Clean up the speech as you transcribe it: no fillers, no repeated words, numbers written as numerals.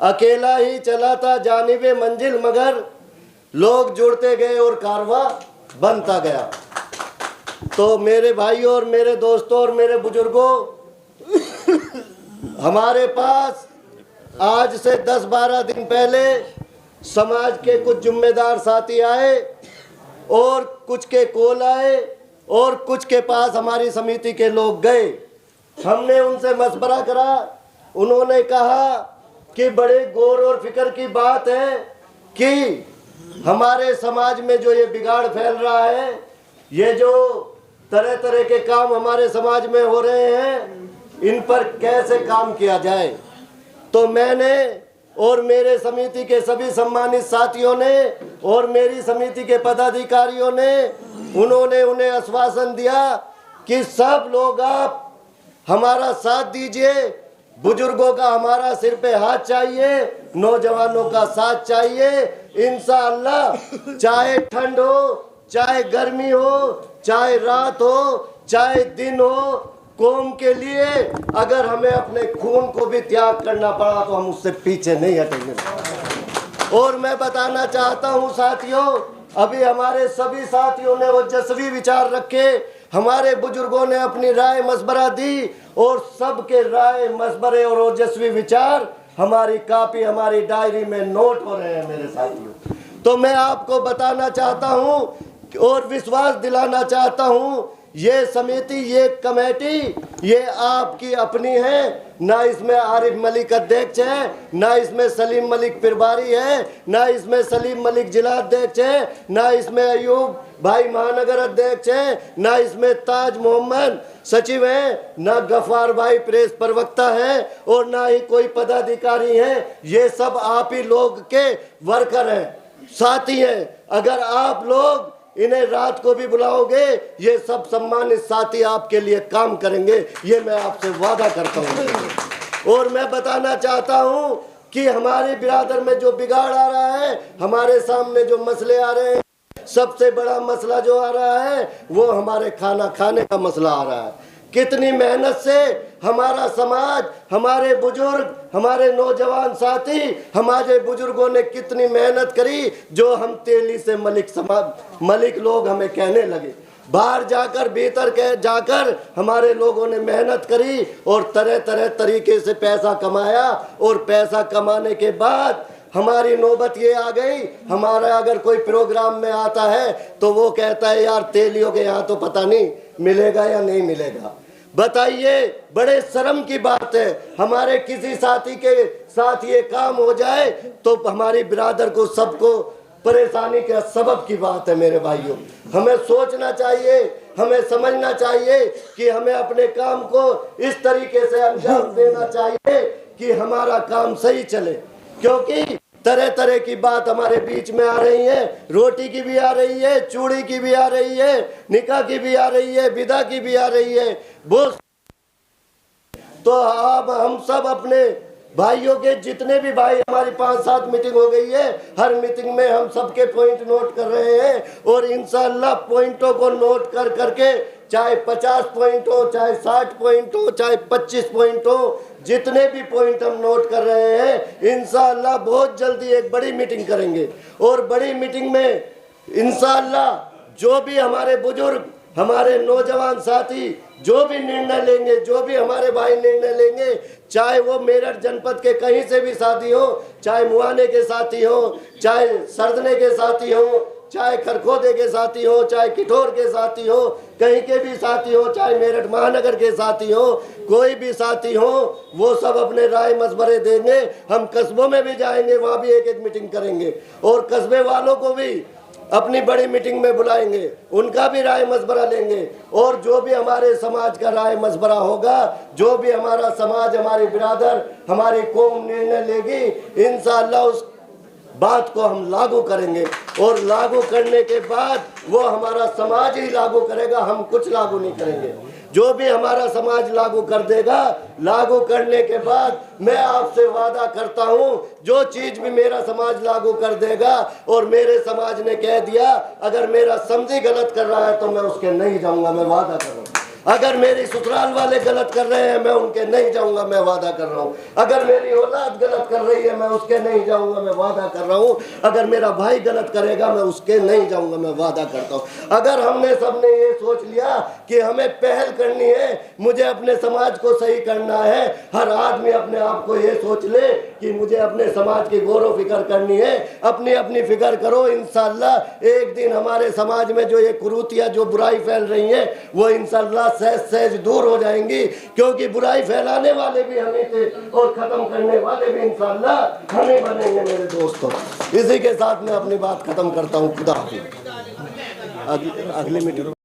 अकेला ही चला था जानिबे मंजिल, मगर लोग जुड़ते गए और कारवां बनता गया। तो मेरे भाइयों और मेरे दोस्तों और मेरे बुजुर्गों, हमारे पास आज से 10-12 दिन पहले समाज के कुछ जिम्मेदार साथी आए और कुछ के कॉल आए और कुछ के पास हमारी समिति के लोग गए। हमने उनसे मशवरा करा। उन्होंने कहा कि बड़े गौर और फिक्र की बात है कि हमारे समाज में जो ये बिगाड़ फैल रहा है, ये जो तरह तरह के काम हमारे समाज में हो रहे हैं, इन पर कैसे काम किया जाए। तो मैंने और मेरे समिति के सभी सम्मानित साथियों ने और मेरी समिति के पदाधिकारियों ने उन्हें आश्वासन दिया कि सब लोग आप हमारा साथ दीजिए। बुजुर्गों का हमारा सिर पे हाथ चाहिए, नौजवानों का साथ चाहिए। इंशाअल्लाह, चाहे ठंड हो, चाहे गर्मी हो, चाहे रात हो, चाहे दिन हो, कौम के लिए अगर हमें अपने खून को भी त्याग करना पड़ा तो हम उससे पीछे नहीं हटेंगे। और मैं बताना चाहता हूं साथियों, अभी हमारे सभी साथियों ने ओजस्वी विचार रखे, हमारे बुजुर्गों ने अपनी राय मशवरा दी और सबके राय मशवरे और ओजस्वी विचार हमारी कापी, हमारी डायरी में नोट हो रहे हैं मेरे साथियों। तो मैं आपको बताना चाहता हूं और विश्वास दिलाना चाहता हूं, ये समिति, ये कमेटी, ये आपकी अपनी है। ना इसमें आरिफ मलिक अध्यक्ष है, ना इसमें सलीम मलिक प्रभारी है, ना इसमें सलीम मलिक जिला अध्यक्ष है, ना इसमें अयूब भाई महानगर अध्यक्ष है, ना इसमें ताज मोहम्मद सचिव है, ना गफ्फार भाई प्रेस प्रवक्ता है और ना ही कोई पदाधिकारी है। ये सब आप ही लोग के वर्कर हैं, साथी हैं। अगर आप लोग इन्हें रात को भी बुलाओगे, ये सब सम्मानित साथी आपके लिए काम करेंगे, ये मैं आपसे वादा करता हूँ। और मैं बताना चाहता हूँ कि हमारी बिरादर में जो बिगाड़ आ रहा है, हमारे सामने जो मसले आ रहे हैं, सबसे बड़ा मसला जो आ रहा है वो हमारे खाना खाने का मसला आ रहा है। कितनी मेहनत से हमारा समाज, हमारे बुजुर्ग, हमारे नौजवान साथी, हमारे बुजुर्गों ने कितनी मेहनत करी, जो हम तेली से मलिक लोग हमें कहने लगे। बाहर जाकर, भीतर जाकर हमारे लोगों ने मेहनत करी और तरह तरह तरीके से पैसा कमाया। और पैसा कमाने के बाद हमारी नौबत ये आ गई, हमारा अगर कोई प्रोग्राम में आता है तो वो कहता है यार तेलियों के यहाँ तो पता नहीं मिलेगा या नहीं मिलेगा। बताइए, बड़े शर्म की बात है। हमारे किसी साथी के साथ ये काम हो जाए तो हमारी बिरादर को, सबको परेशानी का सबब की बात है। मेरे भाइयों, हमें सोचना चाहिए, हमें समझना चाहिए कि हमें अपने काम को इस तरीके से अंजाम देना चाहिए कि हमारा काम सही चले। क्योंकि तरह तरह की बात हमारे बीच में आ रही है, रोटी की भी आ रही है, चूड़ी की भी आ रही है, निकाह की भी आ रही है, विदा की भी आ रही है। वो तो अब हम सब अपने भाइयों के, जितने भी भाई, हमारी 5-7 मीटिंग हो गई है, हर मीटिंग में हम सबके पॉइंट नोट कर रहे हैं और इंशाअल्लाह पॉइंटों को नोट कर करके, चाहे 50 पॉइंट हो, चाहे 60 पॉइंट हो, चाहे 25 पॉइंट हो, जितने भी पॉइंट हम नोट कर रहे हैं, इंशाअल्लाह बहुत जल्दी एक बड़ी मीटिंग करेंगे। और बड़ी मीटिंग में इंशाअल्लाह जो भी हमारे बुजुर्ग, हमारे नौजवान साथी जो भी निर्णय लेंगे, जो भी हमारे भाई निर्णय लेंगे, चाहे वो मेरठ जनपद के कहीं से भी साथी हो, चाहे मुआने के साथी हो, चाहे सरदने के साथी हो, चाहे खरखोदे के साथी हो, चाहे किठौर के साथी हो, कहीं के भी साथी हो, चाहे मेरठ महानगर के साथी हो, कोई भी साथी हो, वो सब अपने राय मशवरे देंगे। हम कस्बों में भी जाएंगे, वहाँ भी एक एक मीटिंग करेंगे और कस्बे वालों को भी अपनी बड़ी मीटिंग में बुलाएंगे, उनका भी राय मशवरा लेंगे। और जो भी हमारे समाज का राय मशवरा होगा, जो भी हमारा समाज, हमारी बिरादर, हमारी कौम निर्णय लेगी, इंशाअल्लाह उस बात को हम लागू करेंगे। और लागू करने के बाद वो हमारा समाज ही लागू करेगा, हम कुछ लागू नहीं करेंगे। जो भी हमारा समाज लागू कर देगा, लागू करने के बाद मैं आपसे वादा करता हूं, जो चीज भी मेरा समाज लागू कर देगा और मेरे समाज ने कह दिया अगर मेरा समझी गलत कर रहा है तो मैं उसके नहीं जाऊंगा, मैं वादा कर रहा हूं। अगर मेरी ससुराल वाले गलत कर रहे हैं मैं उनके नहीं जाऊंगा, मैं वादा कर रहा हूँ। अगर मेरी औलाद गलत कर रही है मैं उसके नहीं जाऊंगा, मैं वादा कर रहा हूँ। अगर मेरा भाई गलत करेगा मैं उसके नहीं जाऊंगा, मैं वादा करता हूँ। अगर हमने सबने ये सोच लिया कि हमें पहल करनी है, मुझे अपने समाज को सही करना है, हर आदमी अपने आप को ये सोच ले कि मुझे अपने समाज की गौरव फिक्र करनी है, अपनी अपनी फिक्र करो। इंशाल्लाह एक दिन हमारे समाज में जो ये कुरीतियां, जो बुराई फैल रही है, वो इंशाल्लाह सहज सहज दूर हो जाएंगी, क्योंकि बुराई फैलाने वाले भी हमें थे और खत्म करने वाले भी इंशाल्लाह हम ही बनेंगे मेरे दोस्तों। इसी के साथ मैं अपनी बात खत्म करता हूँ। खुदा हाफिज़। अगली मीटिंग